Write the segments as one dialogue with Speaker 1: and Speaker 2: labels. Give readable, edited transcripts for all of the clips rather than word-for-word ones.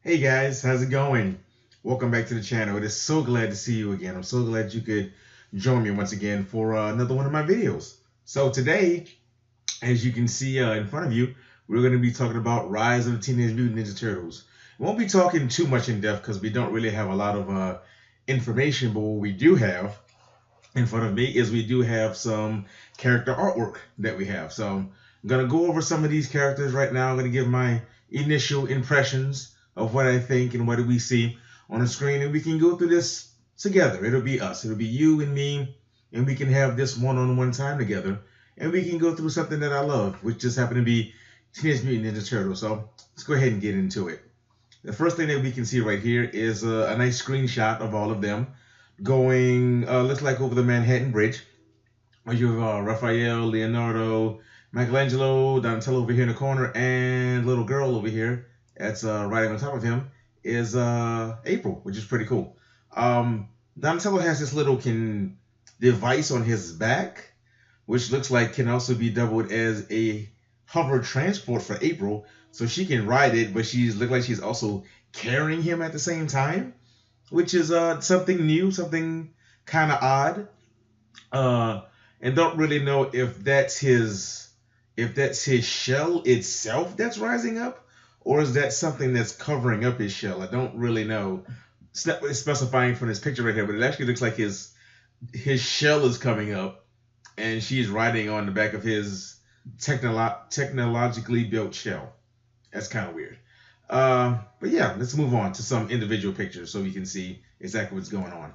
Speaker 1: Hey guys, how's it going? Welcome back to the channel. It is so glad to see you again. I'm so glad you could join me once again for another one of my videos. So today, as you can see in front of you, we're going to be talking about Rise of the Teenage Mutant Ninja Turtles. We won't be talking too much in depth because we don't really have a lot of information, but what we do have in front of me is we do have some character artwork that we have. So I'm going to go over some of these characters right now. I'm going to give my initial impressions of what I think and what do we see on the screen, and we can go through this together. It'll be us. It'll be you and me, and we can have this one-on-one time together, and we can go through something that I love, which just happened to be Teenage Mutant Ninja Turtles. So let's go ahead and get into it. The first thing that we can see right here is a nice screenshot of all of them going, looks like over the Manhattan Bridge. You have Raphael, Leonardo, Michelangelo, Donatello over here in the corner, and little girl over here that's riding on top of him is April, which is pretty cool. Donatello has this little device on his back, which looks like can also be doubled as a hover transport for April, so she can ride it, but she's look like she's also carrying him at the same time, which is something new, something kind of odd. And don't really know if that's his shell itself that's rising up, or is that something that's covering up his shell. I don't really know. It's not really specifying from this picture right here, but it actually looks like his shell is coming up, and she's riding on the back of his technologically built shell. That's kind of weird. But yeah, let's move on to some individual pictures so we can see exactly what's going on.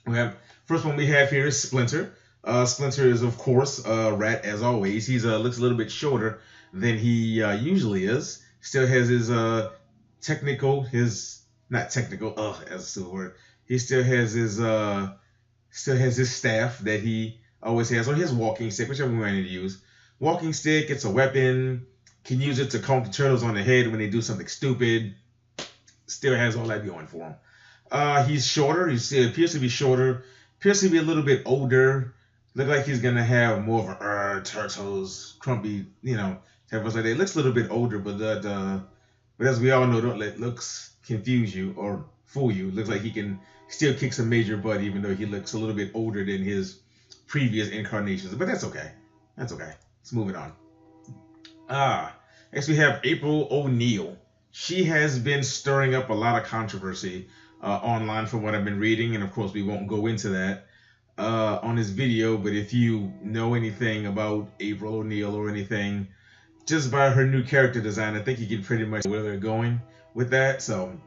Speaker 1: We have first one we have here is Splinter. Splinter is of course Rat as always. He's looks a little bit shorter than he usually is. Still has his not technical as a word. He still has his staff that he always has, or his walking stick, whichever one you use. Walking stick, it's a weapon. Can use it to conk the turtles on the head when they do something stupid. Still has all that going for him. He's shorter. He still appears to be shorter. Appears to be a little bit older. Look like he's gonna have more of a turtles, crumpy, type of like that. Looks a little bit older, but but as we all know, don't let looks confuse you or fool you. Looks like he can still kick some major butt, even though he looks a little bit older than his previous incarnations. But that's okay. That's okay. Let's move it on. Next we have April O'Neil. She has been stirring up a lot of controversy online from what I've been reading, and of course we won't go into that on this video, but if you know anything about April O'Neil or anything, just by her new character design, I think you can pretty much where they're going with that. So,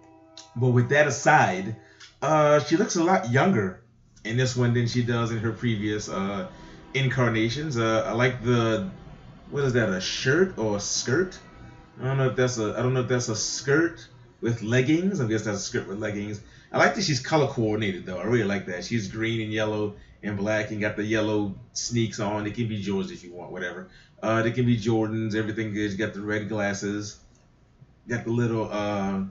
Speaker 1: but with that aside, she looks a lot younger in this one than she does in her previous incarnations. I like what is that, a shirt or a skirt? I don't know if that's a skirt with leggings. I guess that's a skirt with leggings. I like that she's color coordinated though. I really like that. She's green and yellow and black and got the yellow sneaks on. It can be Jordans if you want, whatever. They can be Jordans. Everything is. Got the red glasses. Got the little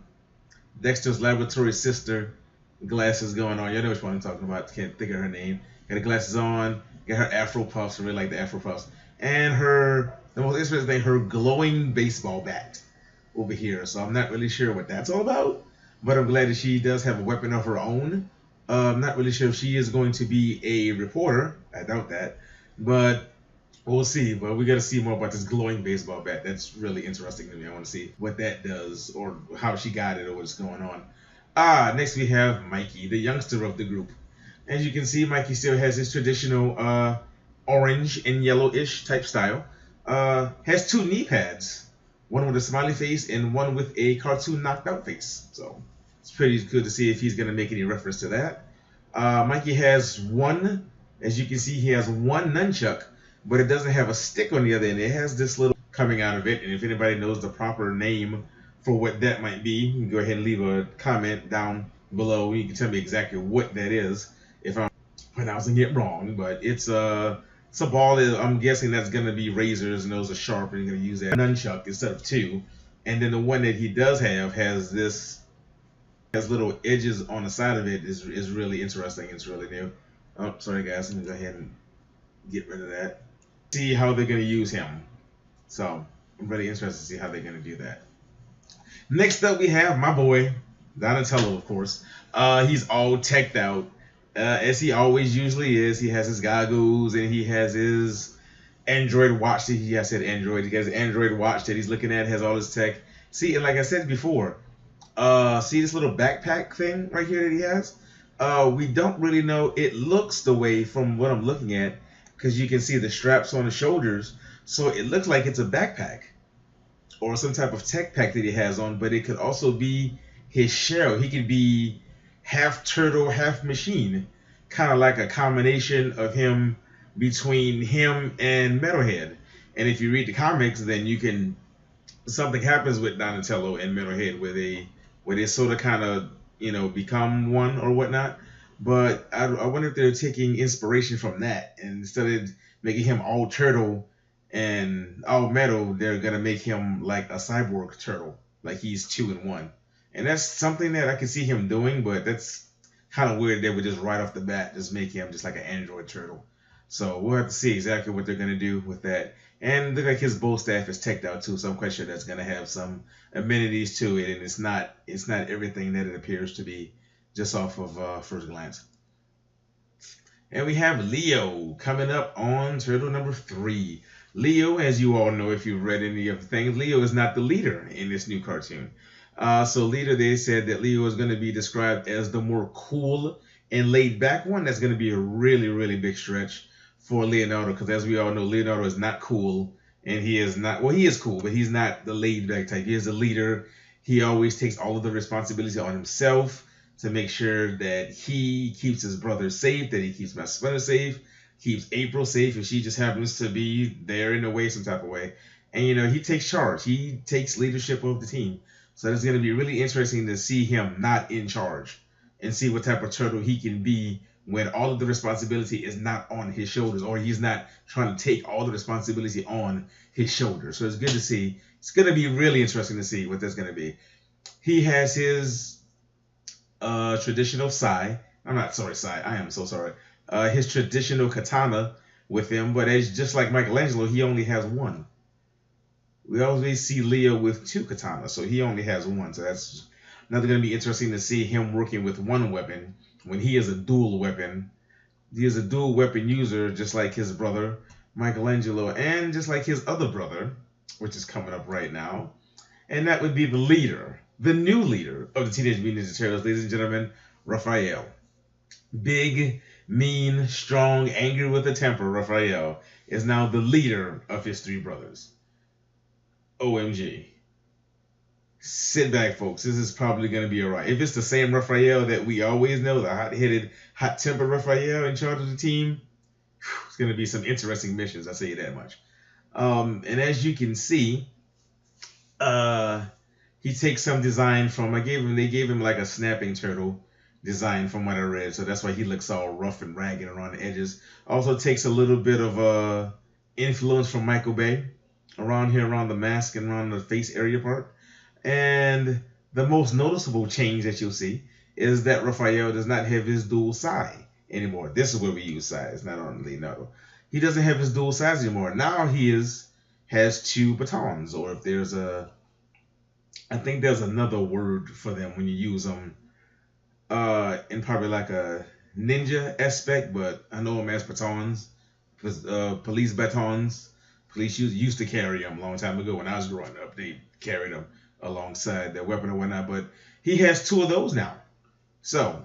Speaker 1: Dexter's Laboratory sister glasses going on. You know which one I'm talking about. Can't think of her name. Got the glasses on. Got her Afro puffs. I really like the Afro puffs. And the most interesting thing, her glowing baseball bat over here. So I'm not really sure what that's all about, but I'm glad that she does have a weapon of her own. I'm not really sure if she is going to be a reporter. I doubt that, but we'll see. But we got to see more about this glowing baseball bat. That's really interesting to me. I want to see what that does, or how she got it, or what's going on. Next we have Mikey, the youngster of the group. As you can see, Mikey still has his traditional orange and yellowish type style. Has two knee pads, one with a smiley face and one with a cartoon knocked out face. So it's pretty good to see if he's going to make any reference to that. Mikey has one, as you can see, he has one nunchuck, but it doesn't have a stick on the other end. It has this little coming out of it, and if anybody knows the proper name for what that might be, you can go ahead and leave a comment down below. You can tell me exactly what that is if I'm pronouncing it wrong, but it's a ball that I'm guessing that's going to be razors, and those are sharp, and you're going to use that nunchuck instead of two. And then the one that he does have has little edges on the side of it. Is really interesting. It's really new. Oh, sorry guys, let me go ahead and get rid of that. See how they're going to use him. So I'm really interested to see how they're going to do that. Next up, we have my boy Donatello, of course. He's all teched out, as he always usually is. He has his goggles and he has his Android watch. I said Android. He has an Android watch that he's looking at. Has all his tech. See, and like I said before, see this little backpack thing right here that he has. We don't really know. It looks the way from what I'm looking at, because you can see the straps on the shoulders. So it looks like it's a backpack or some type of tech pack that he has on, but it could also be his shell. He could be half turtle, half machine, kind of like a combination of him between him and Metalhead. And if you read the comics, then you can something happens with Donatello and Metalhead where they sort of kind of become one or whatnot. But I wonder if they're taking inspiration from that, and instead of making him all turtle and all metal, they're gonna make him like a cyborg turtle, like he's 2-in-1. And that's something that I can see him doing, but that's kind of weird. They would just right off the bat just make him just like an android turtle. So we'll have to see exactly what they're gonna do with that. And look like his bow staff is teched out too, so I'm quite sure that's gonna have some amenities to it, and it's not everything that it appears to be just off of first glance. And we have Leo coming up on turtle number 3. Leo, as you all know if you've read any of the things, Leo is not the leader in this new cartoon. So leader, they said that Leo is going to be described as the more cool and laid back one. That's going to be a really, really big stretch for Leonardo, because as we all know, Leonardo is not cool, and he is not, well, he is cool, but he's not the laid back type. He is a leader. He always takes all of the responsibility on himself to make sure that he keeps his brother safe, that he keeps Master Splinter safe, keeps April safe if she just happens to be there in a way, some type of way. And, he takes charge. He takes leadership of the team. So it's going to be really interesting to see him not in charge and see what type of turtle he can be when all of the responsibility is not on his shoulders, or he's not trying to take all the responsibility on his shoulders. So it's good to see. It's going to be really interesting to see what that's going to be. He has his traditional sai. I'm not sorry, sai. I am so sorry. His traditional katana with him, but as just like Michelangelo, he only has one. We always see Leo with 2 katanas, so he only has one. So that's another going to be interesting to see him working with one weapon when he is a dual weapon. He is a dual weapon user, just like his brother Michelangelo, and just like his other brother, which is coming up right now. And that would be the leader, the new leader of the Teenage Mutant Ninja Turtles, ladies and gentlemen, Raphael. Big, mean, strong, angry with a temper, Raphael is now the leader of his 3 brothers. OMG. Sit back, folks. This is probably going to be alright. If it's the same Raphael that we always know, the hot-headed, hot-tempered Raphael in charge of the team, it's going to be some interesting missions, I'll say you that much. And as you can see, he takes some design from, they gave him like a snapping turtle design from what I read, so that's why he looks all rough and ragged around the edges. Also takes a little bit of influence from Michael Bay around here, around the mask and around the face area part. And the most noticeable change that you'll see is that Raphael does not have his dual sai anymore. This is where we use sai. It's not on Leonardo. He doesn't have his dual sais anymore. Now he has 2 batons, or if there's I think there's another word for them when you use them in probably like a ninja aspect, but I know them as batons, police batons. Police used to carry them a long time ago when I was growing up. They carried them alongside their weapon or whatnot, but he has 2 of those now. So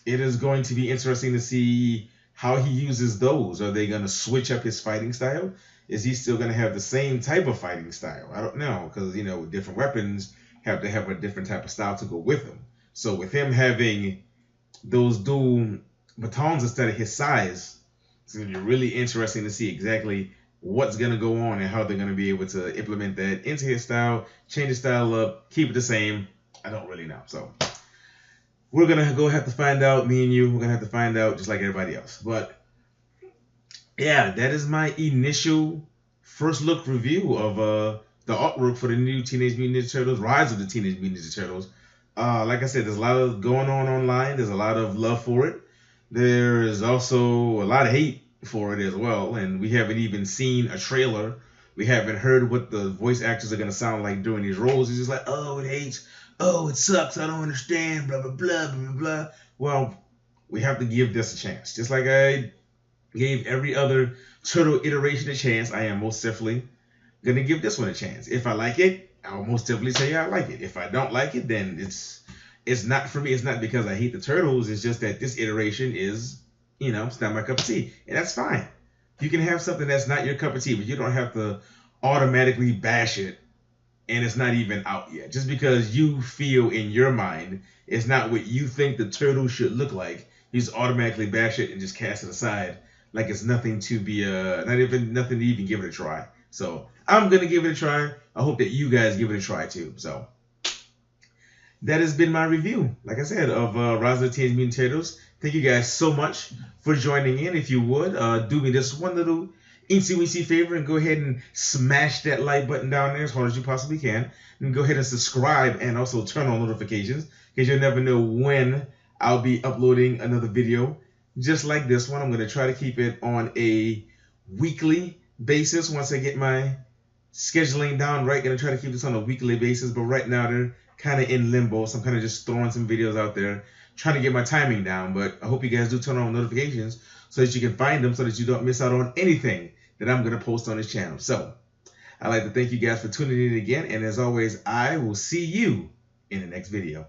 Speaker 1: it is going to be interesting to see how he uses those. Are they going to switch up his fighting style? Is he still going to have the same type of fighting style? I don't know, because different weapons have to have a different type of style to go with them. So with him having those dual batons instead of his size, it's going to be really interesting to see exactly what's going to go on and how they're going to be able to implement that into his style, change his style up, keep it the same. I don't really know. So we're going to go have to find out, me and you, we're going to have to find out just like everybody else. But yeah, that is my initial first look review of the artwork for the new Teenage Mutant Ninja Turtles, Rise of the Teenage Mutant Ninja Turtles. Like I said, there's a lot of going on online. There's a lot of love for it. There is also a lot of hate for it as well, and we haven't even seen a trailer We haven't heard what the voice actors are gonna sound like during these roles. It's just like, oh, it hates, oh, it sucks, I don't understand, blah blah blah blah blah. Well, we have to give this a chance. Just like I gave every other turtle iteration a chance, I am most definitely gonna give this one a chance. If I like it, I'll most definitely say I like it. If I don't like it, then it's not for me. It's not because I hate the turtles. It's just that this iteration is, it's not my cup of tea, and that's fine. You can have something that's not your cup of tea, but you don't have to automatically bash it, and it's not even out yet. Just because you feel in your mind it's not what you think the turtle should look like, you just automatically bash it and just cast it aside like it's nothing to be nothing to even give it a try. So I'm gonna give it a try. I hope that you guys give it a try too. So that has been my review, like I said, of Rise of the Teenage Mutant Turtles. Thank you guys so much for joining in. If you would, do me this one little eensy-weensy favor and go ahead and smash that like button down there as hard as you possibly can. And go ahead and subscribe and also turn on notifications because you'll never know when I'll be uploading another video just like this one. I'm going to try to keep it on a weekly basis once I get my scheduling down right. Going to try to keep this on a weekly basis, but right now they're kind of in limbo, so I'm kind of just throwing some videos out there trying to get my timing down. But I hope you guys do turn on notifications so that you can find them, so that you don't miss out on anything that I'm going to post on this channel. So I'd like to thank you guys for tuning in again, and as always, I will see you in the next video.